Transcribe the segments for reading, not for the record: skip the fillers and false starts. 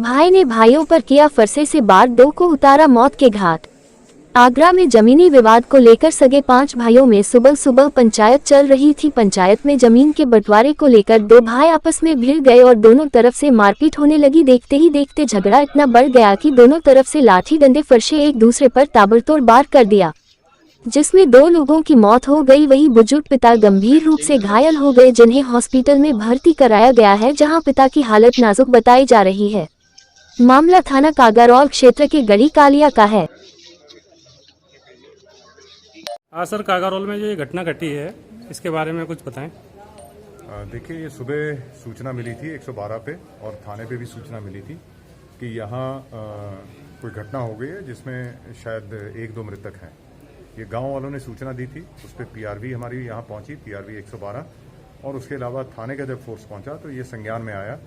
भाई ने भाइयों पर किया फरसे से बार, 2 को उतारा मौत के घाट। आगरा में जमीनी विवाद को लेकर सगे 5 भाइयों में सुबह सुबह पंचायत चल रही थी। पंचायत में जमीन के बंटवारे को लेकर 2 भाई आपस में भिड़ गए और दोनों तरफ से मारपीट होने लगी। देखते ही देखते झगड़ा इतना बढ़ गया कि दोनों तरफ से लाठी डंडे फरसे एक दूसरे पर ताबड़तोड़ वार कर दिया, जिसमें 2 लोगों की मौत हो गई। वहीं बुजुर्ग पिता गंभीर रूप से घायल हो गए, जिन्हें हॉस्पिटल में भर्ती कराया गया है, जहां पिता की हालत नाजुक बताई जा रही है। मामला थाना कागारौल क्षेत्र के गली कालिया का है। सर, कागारौल में जो ये घटना घटी है इसके बारे में कुछ बताएं। देखिए, ये सुबह सूचना मिली थी 112 पे और थाने पे भी सूचना मिली थी कि यहाँ कोई घटना हो गई है जिसमें शायद 1-2 मृतक हैं। ये गांव वालों ने सूचना दी थी, उस पर पीआरवी हमारी यहाँ पहुंची, पीआरवी 112, और उसके अलावा थाने का जब फोर्स पहुंचा तो ये संज्ञान में आया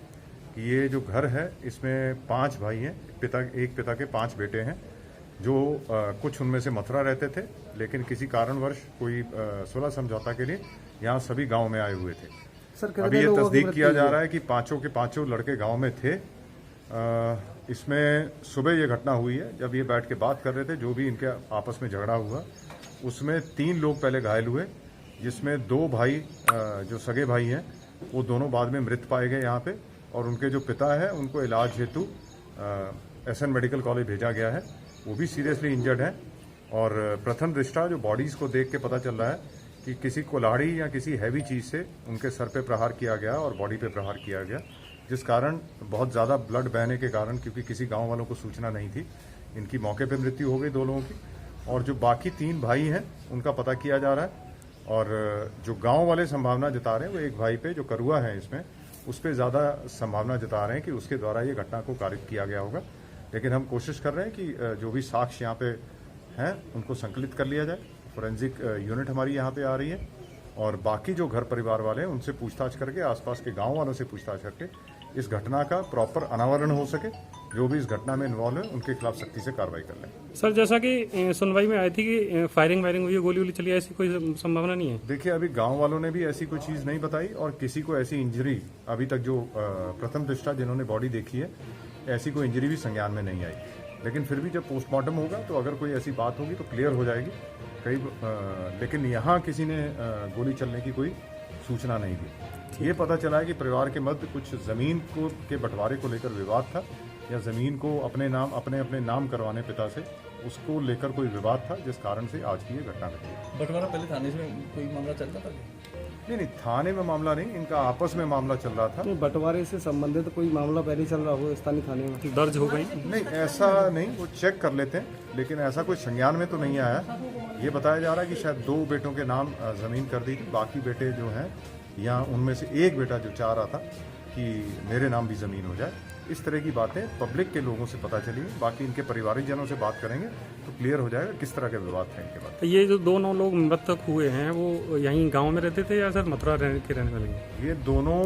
कि ये जो घर है इसमें 5 भाई हैं, एक पिता के 5 बेटे हैं, जो कुछ उनमें से मथुरा रहते थे, लेकिन किसी कारणवश कोई सुलह समझौता के लिए यहाँ सभी गांव में आए हुए थे। सर, अभी ये तस्दीक किया जा रहा है कि 5 के 5 लड़के गांव में थे। इसमें सुबह ये घटना हुई है, जब ये बैठ के बात कर रहे थे, जो भी इनके आपस में झगड़ा हुआ उसमें 3 लोग पहले घायल हुए, जिसमें 2 भाई जो सगे भाई हैं वो दोनों बाद में मृत पाए गए यहाँ पे, और उनके जो पिता है उनको इलाज हेतु SN मेडिकल कॉलेज भेजा गया है, वो भी सीरियसली इंजर्ड हैं। और प्रथम दृष्टा जो बॉडीज को देख के पता चल रहा है कि किसी कुल्हाड़ी या किसी हैवी चीज से उनके सर पे प्रहार किया गया और बॉडी पे प्रहार किया गया, जिस कारण बहुत ज़्यादा ब्लड बहने के कारण, क्योंकि किसी गांव वालों को सूचना नहीं थी, इनकी मौके पे मृत्यु हो गई 2 लोगों की। और जो बाकी 3 भाई हैं उनका पता किया जा रहा है, और जो गांव वाले संभावना जता रहे हैं वो एक भाई पे जो करुआ है इसमें, उस पर ज़्यादा संभावना जता रहे हैं कि उसके द्वारा ये घटना को कारित किया गया होगा। लेकिन हम कोशिश कर रहे हैं कि जो भी साक्ष्य यहाँ पे हैं उनको संकलित कर लिया जाए। फोरेंसिक यूनिट हमारी यहाँ पे आ रही है, और बाकी जो घर परिवार वाले हैं उनसे पूछताछ करके, आसपास के गांव वालों से पूछताछ करके इस घटना का प्रॉपर अनावरण हो सके। जो भी इस घटना में इन्वॉल्व है उनके खिलाफ सख्ती से कार्रवाई कर लें। सर, जैसा कि सुनवाई में आई थी कि फायरिंग हुई है, गोली वोली चली है, ऐसी कोई संभावना नहीं है? देखिए, अभी गांव वालों ने भी ऐसी कोई चीज नहीं बताई, और किसी को ऐसी इंजरी अभी तक जो प्रथम दृष्टा जिन्होंने बॉडी देखी है, ऐसी कोई इंजरी भी संज्ञान में नहीं आई। लेकिन फिर भी जब पोस्टमार्टम होगा तो अगर कोई ऐसी बात होगी तो क्लियर हो जाएगी। लेकिन यहाँ किसी ने गोली चलने की कोई सूचना नहीं दी। ये पता चला है कि परिवार के मध्य कुछ जमीन के बंटवारे को लेकर विवाद था, या जमीन को अपने अपने नाम करवाने पिता से, उसको लेकर कोई विवाद था, जिस कारण से आज की ये घटना घटी। बंटवारा पहले थाने में कोई मामला चलता था? नहीं, थाने में मामला नहीं, इनका आपस में मामला चल रहा था। बंटवारे से संबंधित कोई मामला पहले चल रहा हो स्थानीय थाने में दर्ज हो गई? नहीं, ऐसा नहीं, वो चेक कर लेते हैं, लेकिन ऐसा कोई संज्ञान में तो नहीं आया। ये बताया जा रहा है कि शायद 2 बेटों के नाम जमीन कर दी थी, बाकी बेटे जो हैं, या उनमें से एक बेटा जो चाह रहा था कि मेरे नाम भी जमीन हो जाए। इस तरह की बातें पब्लिक के लोगों से पता चली। बाकी इनके पारिवारिक जनों से बात करेंगे तो क्लियर हो जाएगा किस तरह के विवाद थे इनके बाद। तो ये जो 2 लोग मृतक हुए हैं वो यहीं गांव में रहते थे या सर मथुरा के रहने वाले? ये दोनों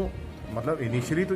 मतलब इनिशियली तो